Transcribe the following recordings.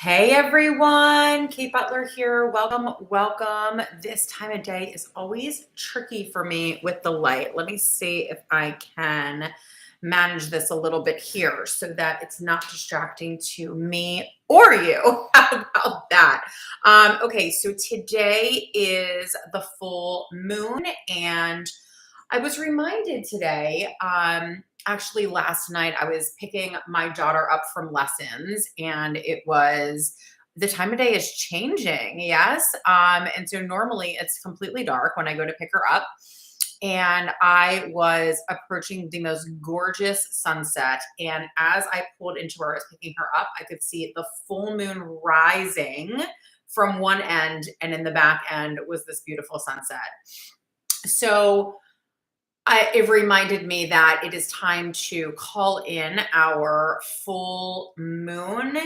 Hey everyone, Kate Butler here. Welcome. This time of day is always tricky for me with the light. Let me see if I can manage this a little bit here so that it's not distracting to me or you. How about that? Okay, so today is the full moon, and I was reminded today, actually last night, I was picking my daughter up from lessons, and it was the time of day is changing. Yes. And so normally it's completely dark when I go to pick her up. And I was approaching the most gorgeous sunset. And as I pulled into where I was picking her up, I could see the full moon rising from one end, and in the back end was this beautiful sunset. So it reminded me that it is time to call in our full moon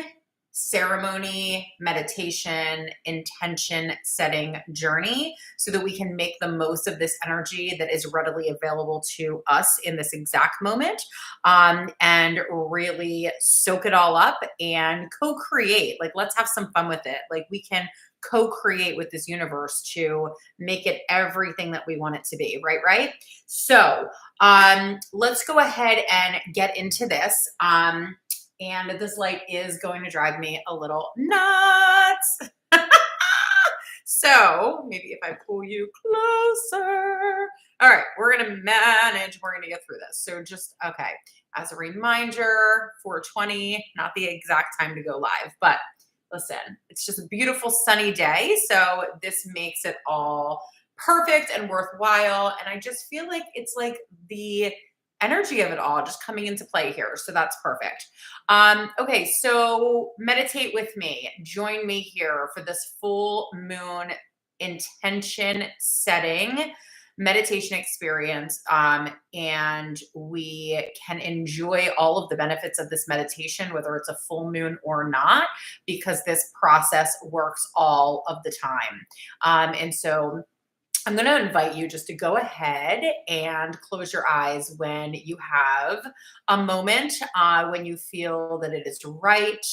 ceremony, meditation, intention setting journey so that we can make the most of this energy that is readily available to us in this exact moment, and really soak it all up and co create. Like, let's have some fun with it. Like, we can co create with this universe to make it everything that we want it to be. Right, right. So let's go ahead and get into this. And this light is going to drive me a little nuts. So maybe if I pull you closer. All right, we're going to manage. We're going to get through this. So just, okay, as a reminder, 4:20, not the exact time to go live, but listen, it's just a beautiful sunny day. So this makes it all perfect and worthwhile. And I just feel like it's like the energy of it all just coming into play here. So that's perfect. Okay, so meditate with me. Join me here for this full moon intention setting meditation experience. And we can enjoy all of the benefits of this meditation, whether it's a full moon or not, because this process works all of the time. And so I'm going to invite you just to go ahead and close your eyes when you have a moment, when you feel that it is right.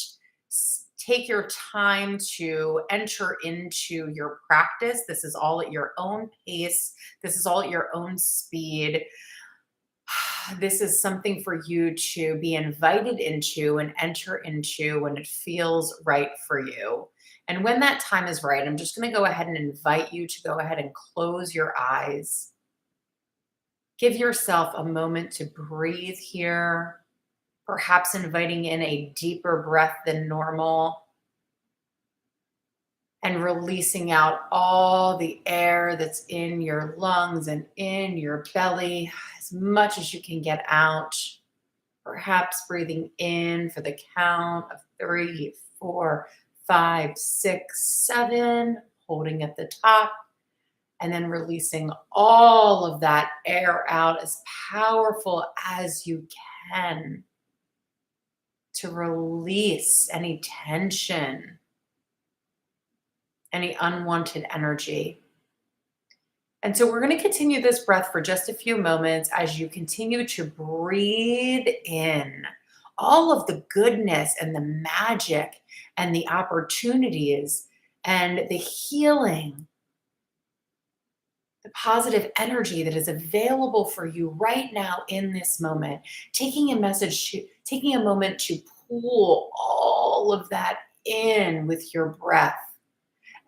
Take your time to enter into your practice. This is all at your own pace. This is all at your own speed. This is something for you to be invited into and enter into when it feels right for you. And when that time is right, I'm just going to go ahead and invite you to go ahead and close your eyes. Give yourself a moment to breathe here, perhaps inviting in a deeper breath than normal and releasing out all the air that's in your lungs and in your belly as much as you can get out. Perhaps breathing in for the count of 3, 4, 5, 6, 7, holding at the top, and then releasing all of that air out as powerful as you can to release any tension, any unwanted energy. And so we're going to continue this breath for just a few moments as you continue to breathe in all of the goodness and the magic and the opportunities and the healing, the positive energy that is available for you right now in this moment. Taking a moment to pull all of that in with your breath.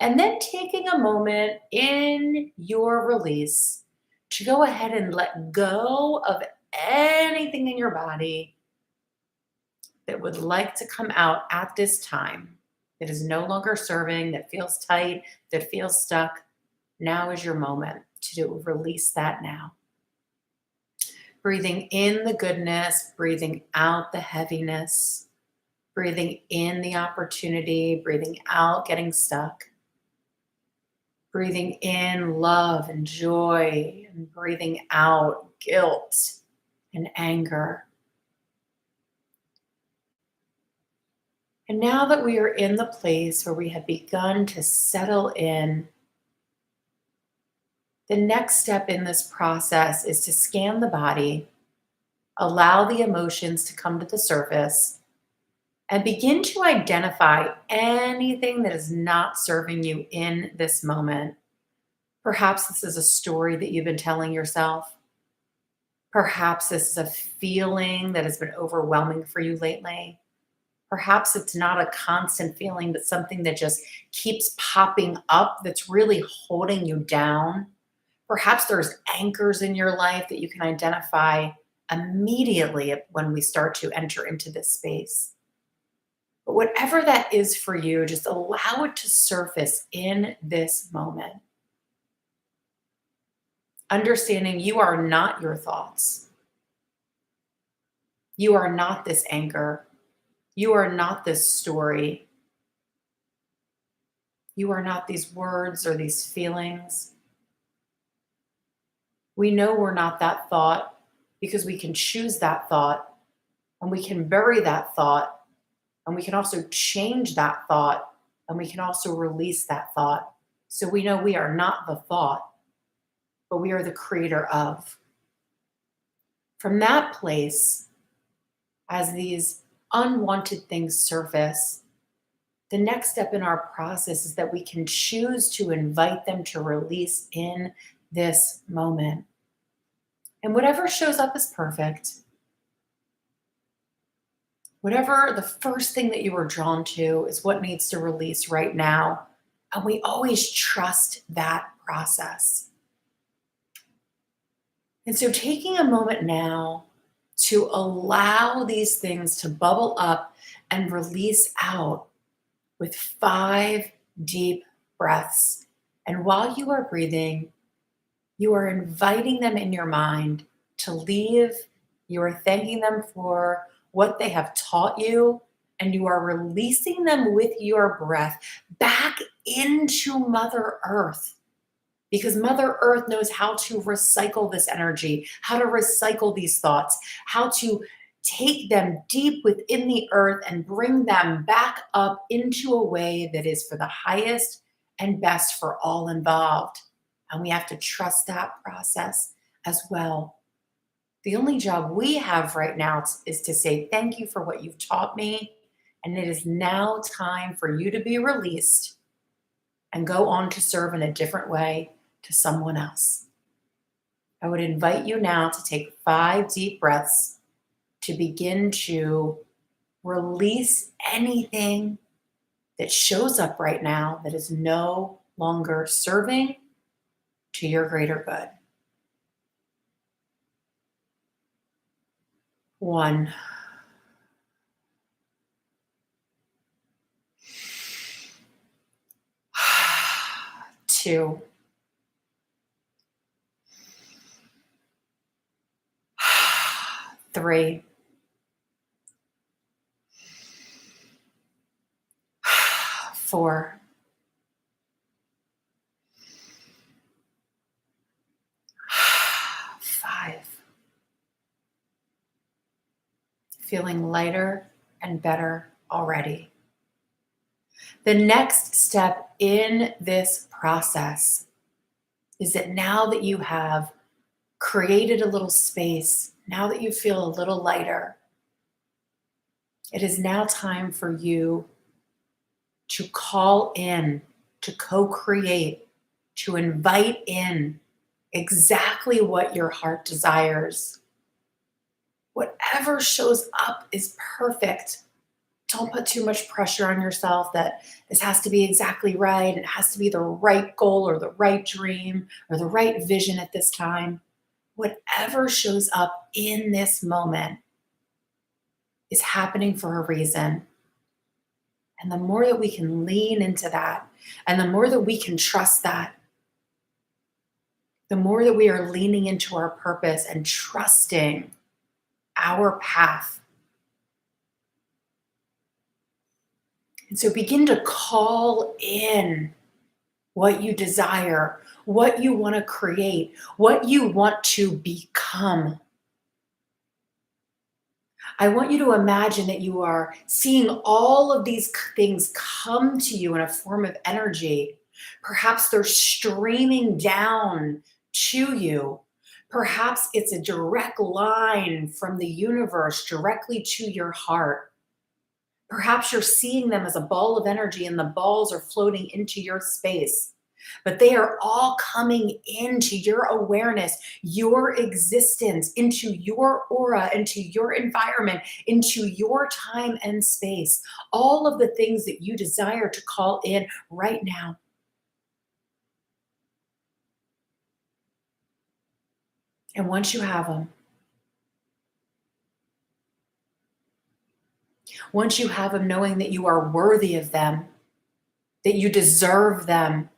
And then taking a moment in your release to go ahead and let go of anything in your body that would like to come out at this time, that is no longer serving, that feels tight, that feels stuck. Now is your moment to release that now. Breathing in the goodness, breathing out the heaviness, breathing in the opportunity, breathing out getting stuck. Breathing in love and joy, and breathing out guilt and anger. And now that we are in the place where we have begun to settle in, the next step in this process is to scan the body, allow the emotions to come to the surface, and begin to identify anything that is not serving you in this moment. Perhaps this is a story that you've been telling yourself. Perhaps this is a feeling that has been overwhelming for you lately. Perhaps it's not a constant feeling, but something that just keeps popping up that's really holding you down. Perhaps there's anchors in your life that you can identify immediately when we start to enter into this space. But whatever that is for you, just allow it to surface in this moment. Understanding you are not your thoughts. You are not this anchor. You are not this story. You are not these words or these feelings. We know we're not that thought because we can choose that thought and we can bury that thought and we can also change that thought and we can also release that thought. So we know we are not the thought, but we are the creator of. From that place, as these unwanted things surface, the next step in our process is that we can choose to invite them to release in this moment. And whatever shows up is perfect. Whatever the first thing that you were drawn to is what needs to release right now. And we always trust that process. And so taking a moment now to allow these things to bubble up and release out with 5 deep breaths. And while you are breathing, you are inviting them in your mind to leave. You are thanking them for what they have taught you, and you are releasing them with your breath back into Mother Earth. Because Mother Earth knows how to recycle this energy, how to recycle these thoughts, how to take them deep within the earth and bring them back up into a way that is for the highest and best for all involved. And we have to trust that process as well. The only job we have right now is to say thank you for what you've taught me. And it is now time for you to be released and go on to serve in a different way to someone else. I would invite you now to take 5 deep breaths to begin to release anything that shows up right now that is no longer serving to your greater good. 1, 2, 3, 4, 5. Feeling lighter and better already. The next step in this process is that now that you have created a little space, now that you feel a little lighter, it is now time for you to call in, to co-create, to invite in exactly what your heart desires. Whatever shows up is perfect. Don't put too much pressure on yourself that this has to be exactly right. It has to be the right goal or the right dream or the right vision at this time. Whatever shows up in this moment is happening for a reason. And the more that we can lean into that, and the more that we can trust that, the more that we are leaning into our purpose and trusting our path. And so begin to call in what you desire, what you want to create, what you want to become. I want you to imagine that you are seeing all of these things come to you in a form of energy. Perhaps they're streaming down to you. Perhaps it's a direct line from the universe directly to your heart. Perhaps you're seeing them as a ball of energy and the balls are floating into your space, but they are all coming into your awareness, your existence, into your aura, into your environment, into your time and space. All of the things that you desire to call in right now. And once you have them, knowing that you are worthy of them, that you deserve them,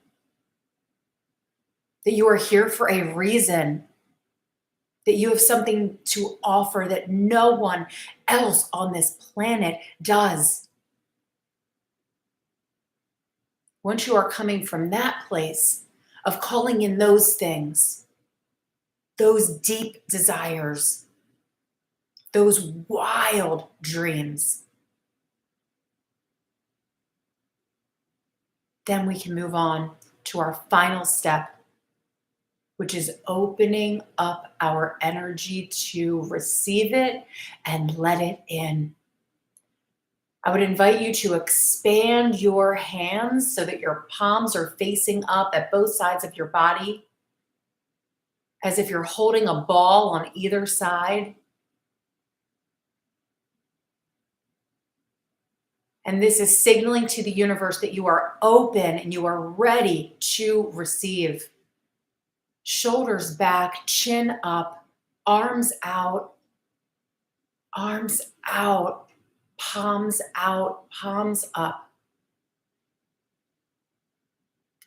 that you are here for a reason, that you have something to offer that no one else on this planet does. Once you are coming from that place of calling in those things, those deep desires, those wild dreams, then we can move on to our final step, which is opening up our energy to receive it and let it in. I would invite you to expand your hands so that your palms are facing up at both sides of your body, as if you're holding a ball on either side. And this is signaling to the universe that you are open and you are ready to receive. Shoulders back, chin up, arms out, palms out, palms up.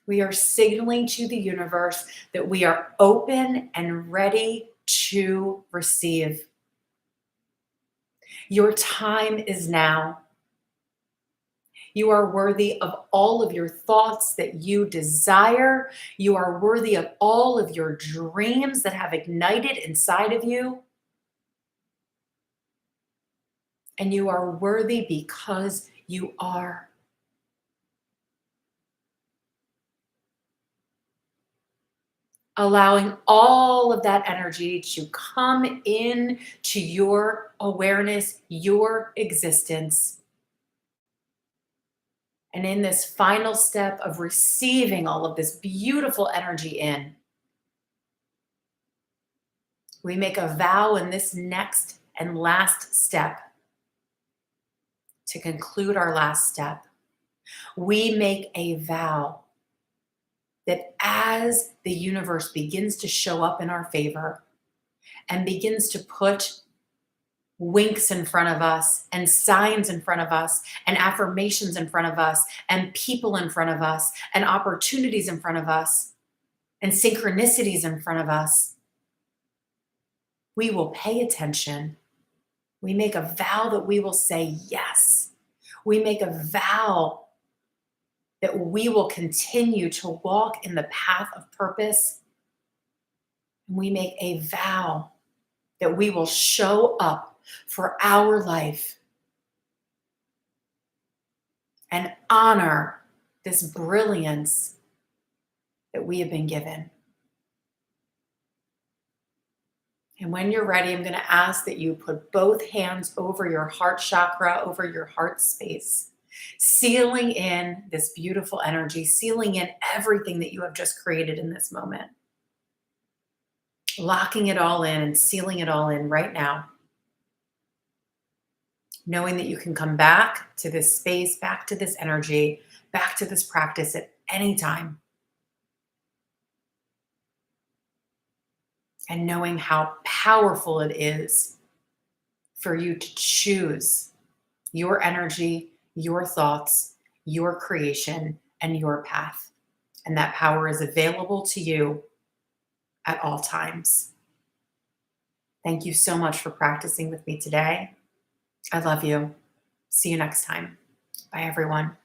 We are signaling to the universe that we are open and ready to receive. Your time is now. You are worthy of all of your thoughts that you desire. You are worthy of all of your dreams that have ignited inside of you. And you are worthy because you are. Allowing all of that energy to come in to your awareness, your existence. And in this final step of receiving all of this beautiful energy in, we make a vow in this next and last step to conclude our last step. We make a vow that as the universe begins to show up in our favor and begins to put winks in front of us and signs in front of us and affirmations in front of us and people in front of us and opportunities in front of us and synchronicities in front of us, we will pay attention. We make a vow that we will say yes. We make a vow that we will continue to walk in the path of purpose. We make a vow that we will show up for our life and honor this brilliance that we have been given. And when you're ready, I'm going to ask that you put both hands over your heart chakra, over your heart space, sealing in this beautiful energy, sealing in everything that you have just created in this moment. Locking it all in and sealing it all in right now. Knowing that you can come back to this space, back to this energy, back to this practice at any time. And knowing how powerful it is for you to choose your energy, your thoughts, your creation, and your path. And that power is available to you at all times. Thank you so much for practicing with me today. I love you. See you next time. Bye, everyone.